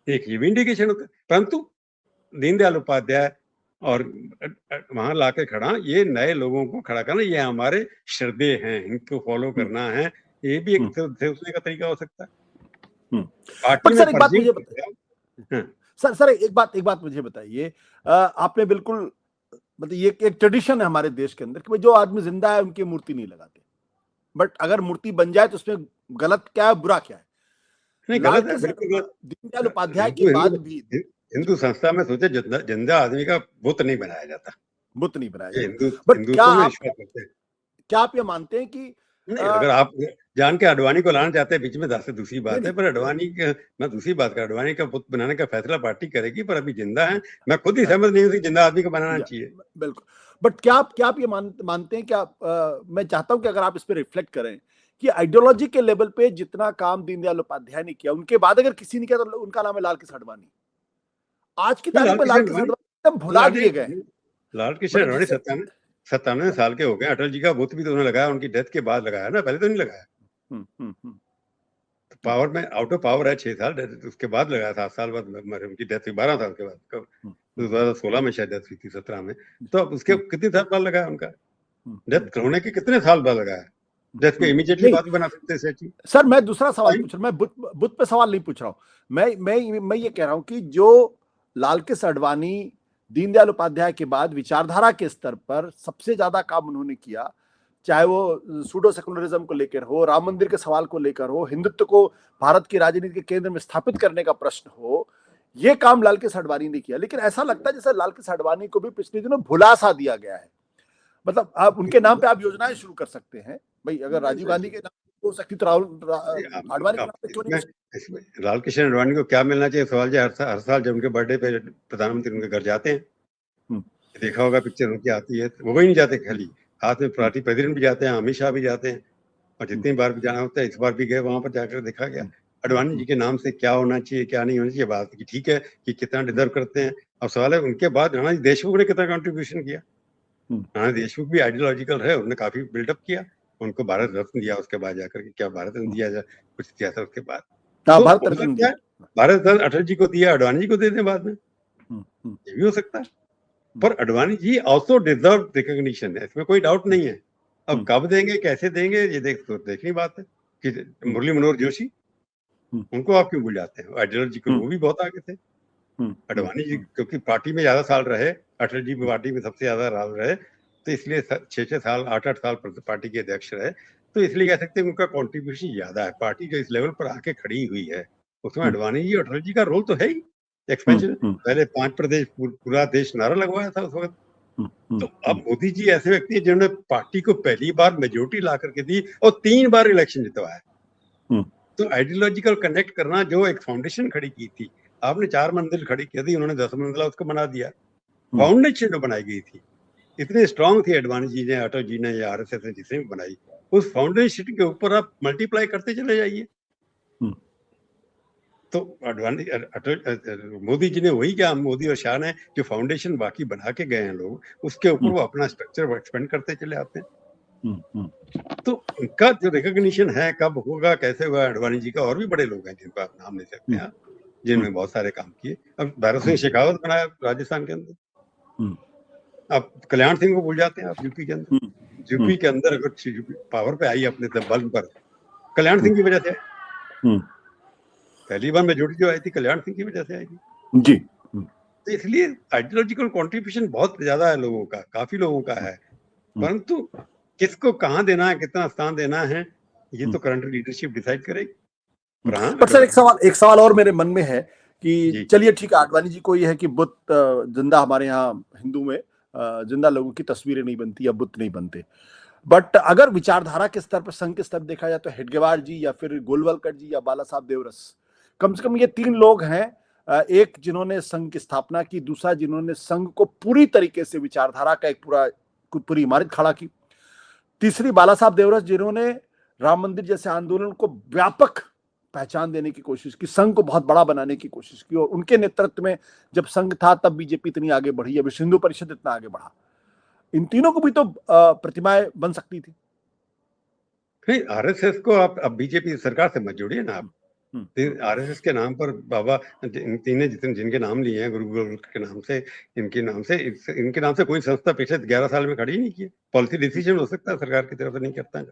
एक ये भी इंडिकेशन होता है। परंतु दीनदयाल उपाध्याय और वहां लाके खड़ा, ये नए लोगों को खड़ा करना, ये हमारे श्रद्धे हैं, इनको फॉलो करना है, ये भी एक सोचने का तरीका हो सकता है। पर सर एक बात मुझे बताइए, सर एक बात मुझे बताइए, आपने बिल्कुल मतलब ये एक ट्रेडिशन है हमारे देश के अंदर कि भाई जो आदमी जिंदा है उनकी मूर्ति नहीं लगाते, बट अगर मूर्ति बन जाए तो उसमें गलत क्या है, बुरा क्या है? नहीं गलत है, बिल्कुल। दीनदयाल उपाध्याय के बाद भी हिंदू संस्था में सोचे जिंदा आदमी का बुत नहीं बनाया जाता, बुत नहीं बनाया जाता। हिंदू बट क्या आप ये मानते हैं कि नहीं, अगर आप जान के अडवाणी को लाना चाहते हैं बीच में, से दूसरी बात है, पर अडवाणी मैं दूसरी बात कर, अडवाणी का पुत बनाने का फैसला पार्टी करेगी, पर अभी जिंदा है, मैं खुद ही समझ नहीं हूँ जिंदा आदमी को बनाना चाहिए। बिल्कुल, बट क्या आप ये मानते हैं कि मैं चाहता हूं कि अगर आप इस पर रिफ्लेक्ट करें कि आइडियोलॉजी के लेवल पे जितना काम दीनदयाल उपाध्याय ने किया, उनके बाद अगर किसी ने किया तो उनका नाम है लाल कृष्ण आडवाणी। आज की तारीख में लाल कृष्ण आडवाणी एकदम भुला दिए गए। लाल कृष्ण आडवाणी 97 साल के हो गए, अटल जी का बुत भी तो उन्होंने लगाया, उनकी डेथ के बाद लगाया ना, पहले तो नहीं लगाया। पावर में आउट ऑफ पावर है 6 साल, उसके बाद लगाया, 7 साल बाद उनकी डेथ हुई, 12 साल के बाद, 2016 में शायद डेथ हुई थी, 17 में। तो अब उसके कितने साल बाद लगाया उनका? डेथ होने के कितने साल बाद लगाया? डेथ को इमीडिएटली बाद भी बना सकते थे। सर मैं दूसरा सवाल पूछ रहा हूँ, मैं बुत पे सवाल नहीं पूछ रहा हूँ, मैं ये कह रहा हूँ कि जो लाल कृष्ण आडवाणी दीनदयाल उपाध्याय के बाद विचारधारा के स्तर पर सबसे ज्यादा काम उन्होंने किया, चाहे वो सूडो सेकुलरिज्म को लेकर हो, राम मंदिर के सवाल को लेकर हो, हिंदुत्व को भारत की राजनीति के केंद्र में स्थापित करने का प्रश्न हो, ये काम लाल कृष्ण आडवाणी ने किया। लेकिन ऐसा लगता है जैसे लाल कृष्ण आडवाणी को भी पिछले दिनों भुला सा दिया गया है। मतलब आप उनके नाम पे आप योजनाएं शुरू कर सकते हैं भाई, अगर राजीव गांधी के नाम हो सकती तो आडवाणी के नाम पे क्यों नहीं? लाल कृष्ण आडवाणी को क्या मिलना चाहिए सवाल है, हर साल जब उनके बर्थडे पे प्रधानमंत्री उनके घर जाते हैं, देखा होगा पिक्चर उनकी आती है, वो नहीं जाते, खाली हाथ में पार्टी प्रेसिडेंट भी जाते हैं, अमित शाह भी जाते हैं, और जितनी बार भी जाना होता है, इस बार भी गए, वहां पर जाकर देखा गया आडवाणी जी के नाम से क्या होना चाहिए क्या नहीं होना चाहिए। बात की ठीक है कि कितना डिजर्व करते हैं, अब सवाल है उनके बाद राणा देशमुख ने कितना कंट्रीब्यूशन किया। राणा देशमुख भी आइडियोलॉजिकल रहे, उन्होंने काफी बिल्डअप किया, उनको भारत रत्न दिया, उसके बाद जाकर के क्या भारत रत्न दिया जाए, कुछ दिया था उसके बाद, भारत रत्न अटल जी को दिया, आडवाणी जी को दे दें बाद में, ये भी हो सकता है। पर Advani ji also deserve recognition है, इसमें कोई डाउट नहीं है। अब कब देंगे कैसे देंगे ये देखनी बात है। कि मुरली मनोहर जोशी, उनको आप क्यों भूल जाते हैं? आइडियोलॉजिकल वो भी बहुत आगे थे। आडवाणी जी क्योंकि पार्टी में ज्यादा साल रहे, अटल जी पार्टी में सबसे ज्यादा साल रहे, तो इसलिए 6-6 साल 8-8 साल पार्टी के अध्यक्ष रहे, तो इसलिए कह सकते हैं उनका कॉन्ट्रीब्यूशन ज्यादा है। पार्टी जो इस लेवल पर आके खड़ी हुई है उसमें आडवाणी जी अटल जी का रोल तो है ही। एक्सपेंशन, पहले 5 प्रदेश पूरा देश नारा लगवाया था उस वक्त। तो अब मोदी जी ऐसे व्यक्ति हैं जिन्होंने पार्टी को पहली बार मेजोरिटी ला करके दी और 3 बार इलेक्शन जितवाया। तो आइडियोलॉजिकल कनेक्ट करना, जो एक फाउंडेशन खड़ी की थी, आपने 4 मंजिल खड़ी की थी, उन्होंने 10 मंजिला उसको बना दिया। फाउंडेशन जो बनाई गई थी इतनी स्ट्रांग थी, आडवाणी जी ने, अटल जी ने या आरएसएस ने जिसने भी बनाई, उस फाउंडेशन के ऊपर आप मल्टीप्लाई करते चले जाइए। तो आडवाणी मोदी जी ने वही किया, मोदी और शाह ने जो फाउंडेशन बाकी बना के गए हैं लोग, उसके ऊपर वो अपना स्ट्रक्चर एक्सपेंड करते चले आते हैं। तो उनका जो रिकॉग्निशन है कब होगा कैसे होगा, आडवाणी जी का और भी बड़े लोग हैं जिनको आप नाम ले सकते हैं, जिन्होंने बहुत सारे काम किए। अब भैरव सिंह शेखावत बनाया राजस्थान के अंदर, अब कल्याण सिंह को भूल जाते हैं आप यूपी के अंदर। यूपी के अंदर अगर पावर पे आई अपने बल पर, कल्याण सिंह की वजह से, पहली बार मेजोरिटी जो आई थी कल्याण सिंह की वजह से आई थी जी। तो इसलिए आइडियोलॉजिकल कंट्रीब्यूशन बहुत ज्यादा है लोगों का, काफी लोगों का है, परंतु किसको कहाँ देना है, कितना स्थान देना है, ये तो करंट लीडरशिप डिसाइड करेगी। पर हाँ, पर सर एक सवाल और मेरे मन में है कि जी चलिए ठीक है, आडवाणी जी को ये है कि बुत जिंदा, हमारे यहाँ हिंदू में जिंदा लोगों की तस्वीरें नहीं बनती या बुत नहीं बनते, बट अगर विचारधारा के स्तर पर, संघ के स्तर पर देखा जाए तो हेडगेवार जी या फिर गोलवलकर जी या बाला साहब देवरस, कम से कम ये तीन लोग हैं, एक जिन्होंने संघ की स्थापना की, दूसरा जिन्होंने संघ को पूरी तरीके से विचारधारा का एक पूरी इमारत खड़ा की, तीसरी बाला साहब देवरस जिन्होंने राम मंदिर जैसे आंदोलन को व्यापक पहचान देने की कोशिश की, संघ को बहुत बड़ा बनाने की कोशिश की, और उनके नेतृत्व में जब संघ था तब बीजेपी इतनी आगे बढ़ी, अब हिंदू परिषद इतना आगे बढ़ा। इन तीनों को भी तो प्रतिमाएं बन सकती थी। नहीं, आरएसएस को आप अब बीजेपी सरकार से मत जोड़िए ना आप। आरएसएस के नाम पर बाबा तीन जिनके नाम लिए हैं, गुरु गोरख के नाम से, इनके नाम से कोई संस्था पिछले 11 साल में खड़ी नहीं की। पॉलिसी डिसीजन हो सकता है, सरकार की तरफ से नहीं करता है।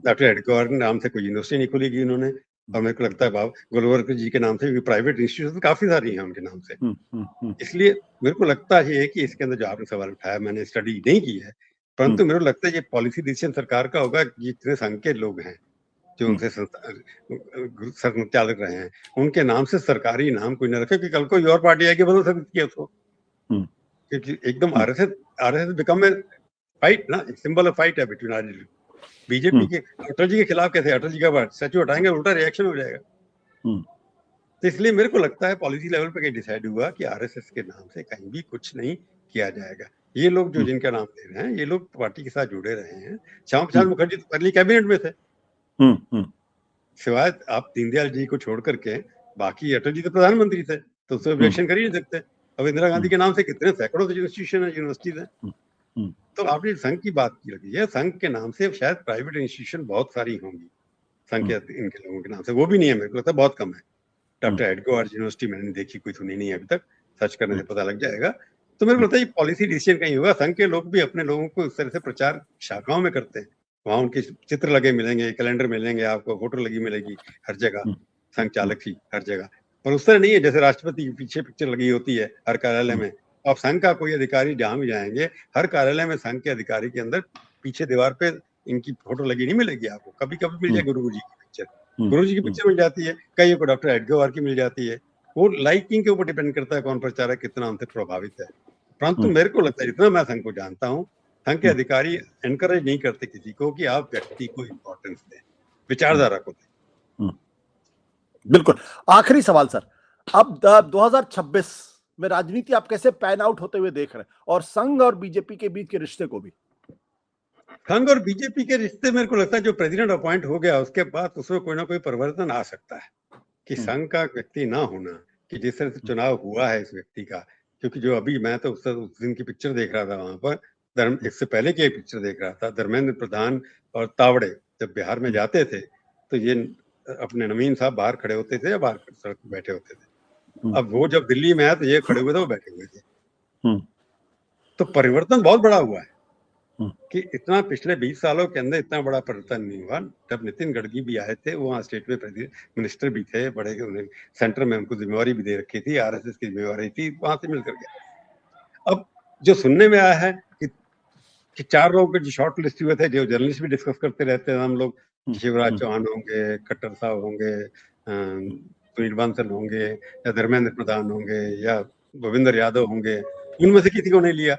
डॉक्टर एडगोर के नाम से कोई यूनिवर्सिटी नहीं खुलेगी उन्होंने, और मेरे को लगता है बाबा गोलवलकर जी के नाम से भी प्राइवेट इंस्टीट्यूशन काफी सारी हैं उनके नाम से। इसलिए मेरे को लगता है कि इसके अंदर जो आपने सवाल उठाया, मैंने स्टडी नहीं की है, परंतु मेरे को लगता है ये पॉलिसी डिसीजन सरकार का होगा। जितने संघ के लोग हैं जो उनसे संचालक रहे हैं, उनके नाम से सरकारी नाम कोई न रखे, कि कल को और पार्टी आएगी बदल सकती है उसको, क्योंकि एकदम आरएसएस बिकम ए फाइट ना, सिंबल ऑफ फाइट है बिटवीन आरजेडी। बीजेपी के अटल जी के खिलाफ कैसे अटल जी का स्टैचू हटाएंगे, उल्टा रिएक्शन हो जाएगा। तो इसलिए मेरे को लगता है पॉलिसी लेवल पे कहीं डिसाइड हुआ कि आरएसएस के नाम से कहीं भी कुछ नहीं किया जाएगा। ये लोग जो जिनका नाम ले रहे हैं, ये लोग पार्टी के साथ जुड़े रहे हैं। श्यामा प्रसाद मुखर्जी तो पहले कैबिनेट में थे, सिवाय आप दीनदयाल जी को छोड़ करके बाकी अटल जी तो प्रधानमंत्री थे, तो उससे ऑब्जेक्शन कर ही नहीं सकते। अब इंदिरा गांधी के नाम से कितने सैकड़ों इंस्टीट्यूशन है, यूनिवर्सिटीज है। तो आपने संघ की बात की लगी है, संघ के नाम से शायद प्राइवेट इंस्टीट्यूशन बहुत सारी होंगी संघ के इनके लोगों के नाम से, वो भी नहीं है, मेरे को लगता है बहुत कम है। डॉक्टर एडगोर यूनिवर्सिटी मैंने देखी, कोई सुनी नहीं है अभी तक, सर्च करने से पता लग जाएगा। तो मेरे को लगता है ये पॉलिसी डिसीजन कहीं होगा। संघ के लोग भी अपने लोगों को इस तरह से प्रचार शाखाओं में करते हैं, वहां उनके चित्र लगे मिलेंगे, कैलेंडर मिलेंगे, आपको फोटो लगी मिलेगी हर जगह, संघ चालक की हर जगह। पर उस तरह नहीं है जैसे राष्ट्रपति के पीछे पिक्चर लगी होती है हर कार्यालय में। आप संघ का कोई अधिकारी जहां भी जाएंगे, हर कार्यालय में संघ के अधिकारी के अंदर पीछे दीवार पे इनकी फोटो लगी नहीं मिलेगी आपको। कभी कभी मिल जाए गुरु जी की पिक्चर, गुरु जी की पिक्चर मिल जाती है, कई को डॉक्टर एडगोर की मिल जाती है। वो लाइकिंग के ऊपर डिपेंड करता है कौन प्रचारक कितना उनसे प्रभावित है। परंतु मेरे को लगता है, जितना मैं संघ को जानता हूँ, संघ के अधिकारी एनकरेज नहीं करते किसी को कि आप व्यक्ति को इंपॉर्टेंस दें, विचारधारा को दें। बिल्कुल। आखिरी सवाल सर, अब 2026 में राजनीति आप कैसे पैन आउट होते हुए देख रहे हैं, और संघ और बीजेपी के बीच के रिश्ते को भी? संघ और बीजेपी के रिश्ते मेरे को लगता है जो प्रेसिडेंट अपॉइंट हो गया उसके बाद उसमें कोई ना कोई परिवर्तन आ सकता है, कि संघ का व्यक्ति ना होना, कि जिस तरह से चुनाव हुआ है इस व्यक्ति का, क्योंकि जो अभी मैं तो उस दिन की पिक्चर देख रहा था वहां पर, इससे पहले की पिक्चर देख रहा था, धर्मेंद्र प्रधान और तावड़े जब बिहार में जाते थे तो ये अपने नवीन साहब बाहर खड़े होते थे या बाहर सड़क पर बैठे होते थे। अब वो जब दिल्ली में आए तो ये खड़े हुए थे, वो बैठे हुए थे। तो परिवर्तन बहुत बड़ा हुआ है, कि इतना पिछले 20 सालों के अंदर इतना बड़ा परिवर्तन नहीं हुआ। जब नितिन गडकरी भी आए थे, वो वहाँ स्टेट में मिनिस्टर भी थे, बड़े उन्हें सेंटर में उनको जिम्मेवारी भी दे रखी थी, आरएसएस की जिम्मेवारी थी, वहां से मिलकर गया। अब जो सुनने में आया है कि 4 लोगों के जो शॉर्ट लिस्ट हुए थे, जो जर्नलिस्ट भी डिस्कस करते रहते हैं हम लोग, शिवराज चौहान होंगे, खट्टर साहब होंगे, सुनील बांसल होंगे, या धर्मेंद्र प्रधान होंगे, या भूपेंद्र यादव होंगे, उनमें से किसी को नहीं लिया।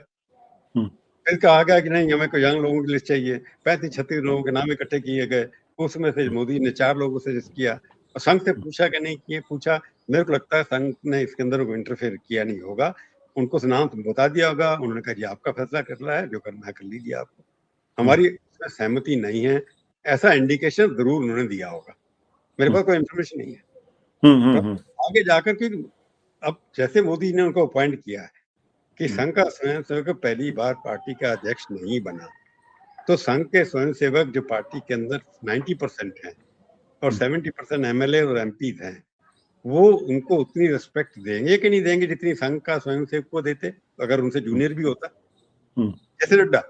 फिर कहा गया कि नहीं, हमें कोई यंग लोगों की लिस्ट चाहिए, 35-36 लोगों के नाम इकट्ठे किए गए, उसमें से मोदी ने 4 लोगों से सजेस्ट किया, और संघ से पूछा कि नहीं किए, पूछा। मेरे को लगता है संघ ने इसके अंदर इंटरफेयर किया नहीं होगा, उनको नाम बता दिया होगा, उन्होंने कहा जी आपका फैसला करना है, जो करना है कर लीजिए, आपको हमारी इसमें सहमति नहीं है, ऐसा इंडिकेशन जरूर उन्होंने दिया होगा। मेरे पास कोई इंफॉर्मेशन नहीं है। आगे जाकर के अब जैसे मोदी ने उनको अपॉइंट किया है कि संघ का स्वयंसेवक पहली बार पार्टी का अध्यक्ष नहीं बना, तो संघ के स्वयंसेवक जो पार्टी के अंदर 90% हैं और 70% एमएलए और एमपी हैं, वो उनको उतनी रिस्पेक्ट देंगे कि नहीं देंगे जितनी संघ का स्वयंसेवक को देते, अगर उनसे जूनियर भी होता। जैसे नड्डा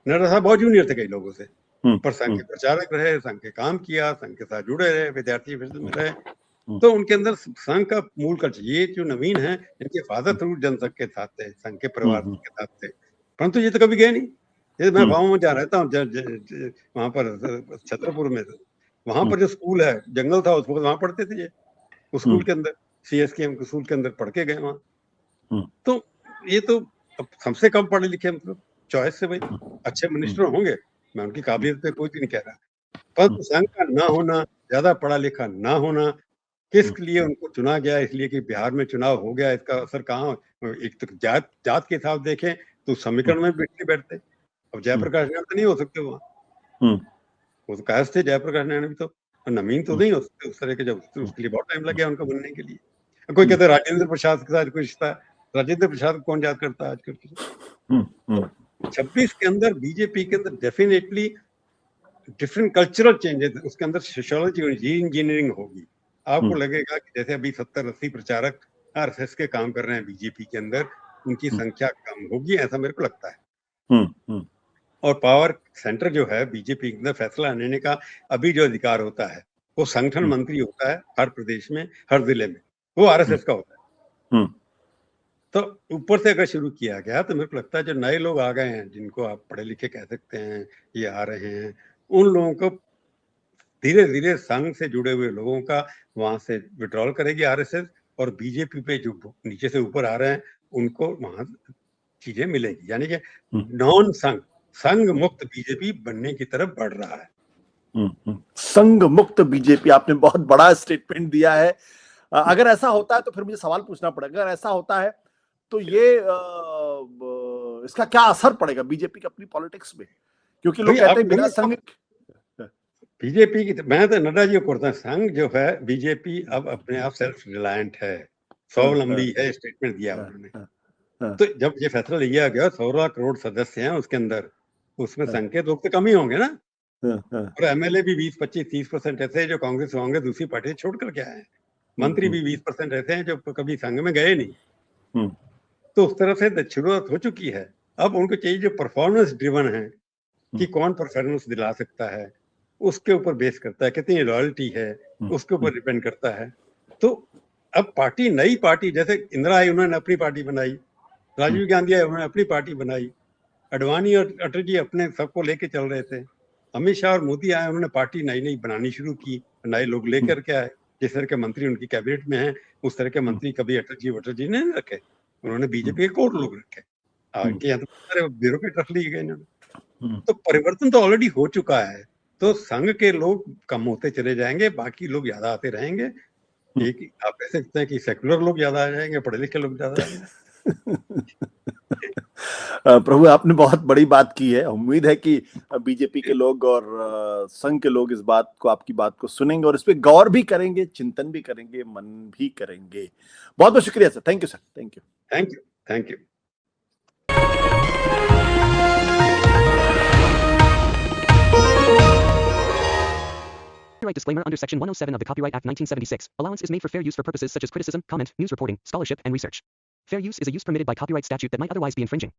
साहब बहुत जूनियर थे कई लोगों से, पर संघ के प्रचारक रहे, संघ के काम किया, संघ के साथ जुड़े रहे, विद्यार्थी में रहे, तो उनके अंदर संघ का मूल कल्चर, ये जो नवीन है इनके फादर थ्रू जनसंघ के साथ थे, संघ के परिवार के साथ थे, परंतु ये तो कभी गए नहीं। ये मैं गाँव में जहाँ रहता हूँ, वहां पर छतरपुर में, वहां पर जो स्कूल है, जंगल था उस वक्त, वहां पढ़ते थे ये, उस स्कूल के अंदर, CSKM स्कूल के अंदर पढ़ के गए वहां। तो ये तो अब हमसे कम पढ़े लिखे, मतलब चॉइस से भाई अच्छे मिनिस्टर होंगे, मैं उनकी काबिलियत पे कोई भी नहीं कह रहा, पर संघ का ना होना, ज्यादा पढ़ा लिखा ना होना, किस लिए उनको चुना गया, इसलिए कि बिहार में चुनाव हो गया, इसका असर कहाँ? एक तो जात के हिसाब देखें तो समीकरण में बैठते। अब जयप्रकाश नारायण तो नहीं हो सकते वहाँ, वो तो कायस्थ थे जयप्रकाश नारायण भी, तो नवीन तो नहीं हो सकते उस तरह के, जब उसके लिए बहुत टाइम लग गया उनका बनने के लिए। कोई कहते राजेंद्र प्रसाद के साथ कोई रिश्ता, राजेंद्र प्रसाद को कौन याद करता है आजकल? 26 के अंदर बीजेपी के अंदर डेफिनेटली डिफरेंट कल्चरल चेंजेस, उसके अंदर सोशियोलॉजी होगी, इंजीनियरिंग होगी। आपको लगेगा कि जैसे अभी 70-80 प्रचारक RSS के काम कर रहे हैं बीजेपी के अंदर, उनकी संख्या कम होगी, ऐसा मेरे को लगता है। और पावर सेंटर जो है बीजेपी के अंदर, फैसला लेने का अभी जो अधिकार होता है, वो संगठन मंत्री होता है हर प्रदेश में, हर जिले में, वो RSS का होता है। तो ऊपर से अगर शुरू किया गया तो मेरे को लगता है जो नए लोग आ गए हैं, जिनको आप पढ़े लिखे कह सकते हैं, ये आ रहे हैं, उन लोगों को धीरे धीरे संघ से जुड़े हुए लोगों का वहां से विड्रॉल करेगी RSS, और बीजेपी पे जो नीचे से ऊपर आ रहे हैं उनको वहां चीजें मिलेगी, यानी कि नॉन संघ मुक्त बीजेपी बनने की तरफ बढ़ रहा है। संघ मुक्त बीजेपी, आपने बहुत बड़ा स्टेटमेंट दिया है। अगर ऐसा होता है तो फिर मुझे सवाल पूछना पड़ेगा, अगर ऐसा होता है तो ये इसका क्या असर पड़ेगा बीजेपी की अपनी पॉलिटिक्स में? क्योंकि लोग कहते हैं बिना संघ, बीजेपी की, मैं तो नड्डा जी को करता हूँ, संघ जो है बीजेपी अब अपने आप सेल्फ रिलायंट है, स्वावलंबी है, स्टेटमेंट दिया उन्होंने। तो जब ये फैसला लिया गया, 16 करोड़ सदस्य हैं उसके अंदर, उसमें संघ के लोग तो कम ही होंगे ना, और MLA भी 20, 25, 30% ऐसे हैं जो कांग्रेस होंगे, दूसरी पार्टी छोड़ करके आए हैं, मंत्री भी 20% ऐसे हैं जो कभी संघ में गए नहीं। तो उस तरह से शुरुआत हो चुकी है। अब उनको चाहिए जो परफॉर्मेंस ड्रिवन है, कि कौन परफॉर्मेंस दिला सकता है, उसके ऊपर बेस करता है, कितनी लॉयल्टी है, उसके ऊपर डिपेंड करता है। तो अब पार्टी, नई पार्टी, जैसे इंदिरा आई उन्होंने अपनी पार्टी बनाई, राजीव गांधी आए उन्होंने अपनी पार्टी बनाई, अडवाणी और अटल जी अपने सबको लेके चल रहे थे, अमित शाह और मोदी आए, उन्होंने पार्टी नई नई बनानी शुरू की, नए लोग लेकर के आए, जिस तरह के मंत्री उनकी कैबिनेट में हैं, उस तरह के मंत्री कभी अटल जी ने नहीं रखे, उन्होंने बीजेपी के कोर लोग रखे, इनके यहाँ तो सारे ब्यूरोक्रेट रख लिए गए इन्होंने। तो परिवर्तन तो ऑलरेडी हो चुका है, तो संघ के लोग कम होते चले जाएंगे, बाकी लोग ज्यादा आते रहेंगे। एक आप कह सकते हैं कि सेकुलर लोग ज्यादा आ जाएंगे, पढ़े लिखे लोग ज्यादा आएंगे। प्रभु, आपने बहुत बड़ी बात की है। उम्मीद है कि बीजेपी के लोग और संघ के लोग इस बात को, आपकी बात को सुनेंगे और इस पे गौर भी करेंगे, चिंतन भी करेंगे, मन भी करेंगे। बहुत बहुत शुक्रिया sir, thank you sir, thank you, thank you, thank you. Copyright disclaimer under Section 107 of the Copyright Act 1976. Allowance is made for fair use for purposes such as criticism, comment, news reporting, scholarship, and research. Fair use is a use permitted by copyright statute that might otherwise be infringing.